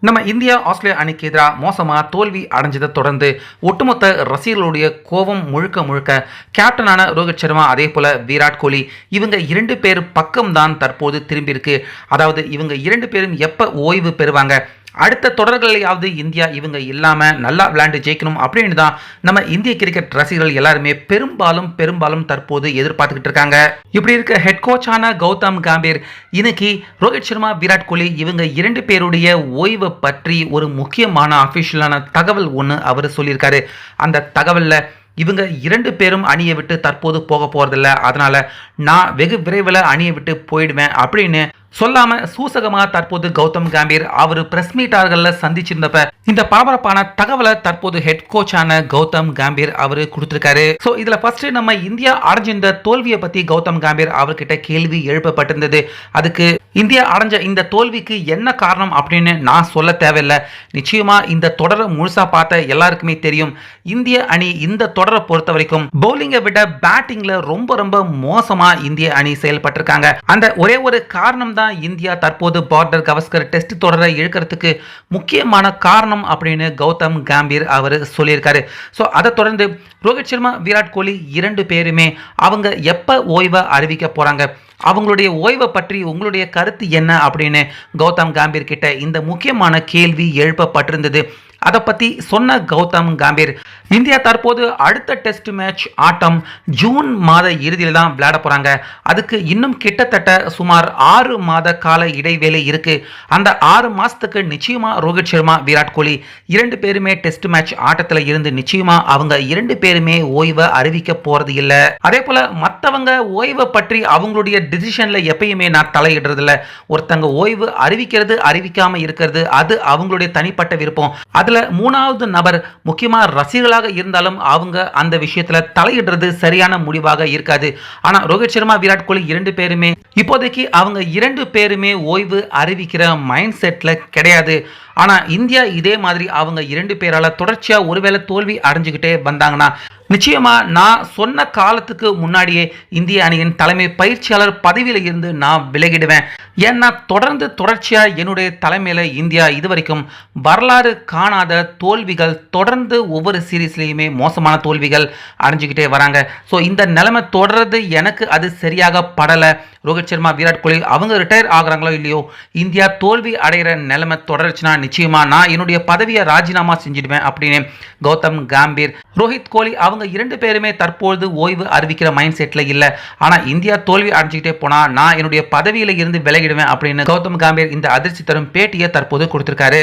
நம்ம India Australia அணிக்கு எதிராக மோசமாக தோல்வி அடைஞ்சதை தொடர்ந்து ஒட்டுமொத்த ரசிகர்களுடைய கோபம் முழுக்க முழுக்க கேப்டனான ரோஹித் சர்மா அதே போல விராட் கோலி இவங்க இரண்டு பேர் பக்கம்தான் தற்போது திரும்பியிருக்கு. அதாவது இவங்க இரண்டு பேரும் எப்போ ஓய்வு பெறுவாங்க, அடுத்த தொடர்களையாவது இந்தியா இவங்க இல்லாமல் நல்லா விளையாண்டு ஜெயிக்கணும் அப்படின்னு தான் நம்ம இந்திய கிரிக்கெட் ரசிகர்கள் எல்லாருமே பெரும்பாலும் தற்போது எதிர்பார்த்துக்கிட்டு இருக்காங்க. இப்படி இருக்க ஹெட் கோச்சான கௌதம் கம்பீர் இன்னைக்கு ரோஹித் சர்மா விராட் கோலி இவங்க இரண்டு பேருடைய ஓய்வை பற்றி ஒரு முக்கியமான அஃபிஷியலான தகவல் ஒன்று அவர் சொல்லியிருக்காரு. அந்த தகவலில் இவங்க இரண்டு பேரும் அணியை விட்டு தற்போது போக போகிறதில்ல, அதனால நான் வெகு விரைவில் அணியை விட்டு போயிடுவேன் அப்படின்னு சொல்லாம சூசகமாக தற்போது கௌதம் கம்பீர் அவர் பிரஸ் மீட்டாளர்களில் சந்திச்சிருந்தப்ப இந்த பரபரப்பான தகவலை தற்போது ஹெட் கோச்சான கௌதம் கம்பீர் அவர் கொடுத்திருக்காரு. ஸோ இதில் ஃபர்ஸ்ட் நம்ம இந்தியா அடைஞ்ச இந்த தோல்வியை பற்றி கௌதம் கம்பீர் அவர்கிட்ட கேள்வி எழுப்பப்பட்டிருந்தது. அதுக்கு இந்தியா அடைஞ்ச இந்த தோல்விக்கு என்ன காரணம் அப்படின்னு நான் சொல்ல தேவையில்லை, நிச்சயமா இந்த தொடரை முழுசா பார்த்த எல்லாருக்குமே தெரியும். இந்திய அணி இந்த தொடரை பொறுத்த வரைக்கும் பவுலிங்கை விட பேட்டிங்ல ரொம்ப மோசமா இந்திய அணி செயல்பட்டிருக்காங்க. அந்த ஒரே ஒரு காரணம் தான் இந்தியா தற்போது பார்டர் கவஸ்கர் டெஸ்ட் தொடரை இழுக்கிறதுக்கு முக்கியமான காரணம் அப்படின்னு கௌதம் கம்பீர் அவர் சொல்லியிருக்காரு. ஸோ அதை தொடர்ந்து ரோஹித் சர்மா விராட் கோலி இரண்டு பேருமே அவங்க எப்போ ஓய்வை அறிவிக்க போறாங்க, அவங்களுடைய ஓய்வை பற்றி உங்களுடைய கருத்து என்ன அப்படின்னு கௌதம் கம்பீர் கிட்ட இந்த முக்கியமான கேள்வி எழுப்பப்பட்டிருந்தது. அதை பற்றி சொன்ன கௌதம் கம்பீர் இந்தியா தற்போது அடுத்த டெஸ்ட் மேட்ச் ஆட்டம் ஜூன் மாத இறுதியில் தான் விளையாட போகிறாங்க. அதுக்கு இன்னும் கிட்டத்தட்ட சுமார் 6 மாத கால இடைவேளை இருக்குது. அந்த 6 மாதத்துக்கு நிச்சயமாக ரோஹித் சர்மா விராட் கோலி இரண்டு பேருமே டெஸ்ட் மேட்ச் ஆட்டத்தில் இருந்து நிச்சயமாக அவங்க இரண்டு பேருமே ஓய்வை அறிவிக்க போகிறது இல்லை. அதே போல் மற்றவங்க ஓய்வை பற்றி அவங்களுடைய டிசிஷனில் எப்பயுமே நான் தலையிடுறதில்ல. ஒருத்தங்க ஓய்வு அறிவிக்கிறது அறிவிக்காமல் இருக்கிறது அது அவங்களுடைய தனிப்பட்ட விருப்பம். அதில் மூணாவது நபர் முக்கியமாக ரசிகர்களாக இருந்தாலும் அவங்க அந்த விஷயத்துல தலையிடுறது சரியான முடிவாக இருக்காது. ஆனா ரோஹித் சர்மா விராட் கோலி இரண்டு பேருமே இப்போதைக்கு அவங்க இரண்டு பேருமே ஓய்வு அறிவிக்கிற மைண்ட் செட்ல கிடையாது. ஆனா இந்தியா இதே மாதிரி அவங்க இரண்டு பேரால தொடர்ச்சியா ஒருவேளை தோல்வி அடைஞ்சுக்கிட்டே வந்தாங்கன்னா நிச்சயமா நான் சொன்ன காலத்துக்கு முன்னாடியே இந்திய அணியின் தலைமை பயிற்சியாளர் பதவியில் இருந்து நான் விலகிடுவேன். ஏன்னா தொடர்ச்சியா என்னுடைய தலைமையில இந்தியா இதுவரைக்கும் வரலாறு காணாத தோல்விகள் தொடர்ந்து ஒவ்வொரு சீரீஸ்லயுமே மோசமான தோல்விகள் அடைஞ்சுக்கிட்டே வராங்க. ஸோ இந்த நிலைமை தொடர்றது எனக்கு அது சரியாக படலை. ரோஹித் சர்மா விராட் கோலி அவங்க ரிட்டையர் ஆகுறாங்களோ இல்லையோ, இந்தியா தோல்வி அடைகிற நிலைமை தொடர்ச்சுன்னா நிச்சயமா நான் என்னுடைய பதவியை ராஜினாமா செஞ்சிடுவேன் அப்படின்னு கௌதம் கம்பீர் ரோஹித் கோலி அவங்க இரண்டு பேருமே தற்பொழுது ஓய்வு அறிவிக்கிற மைண்ட் செட்ல இல்லை. ஆனா இந்தியா தோல்வி அடைஞ்சுக்கிட்டே போனா நான் என்னுடைய பதவியில இருந்து விலகிடுவேன் அப்படின்னு கௌதம் கம்பீர் இந்த அதிர்ச்சி தரும் பேட்டியை தற்போது கொடுத்திருக்காரு.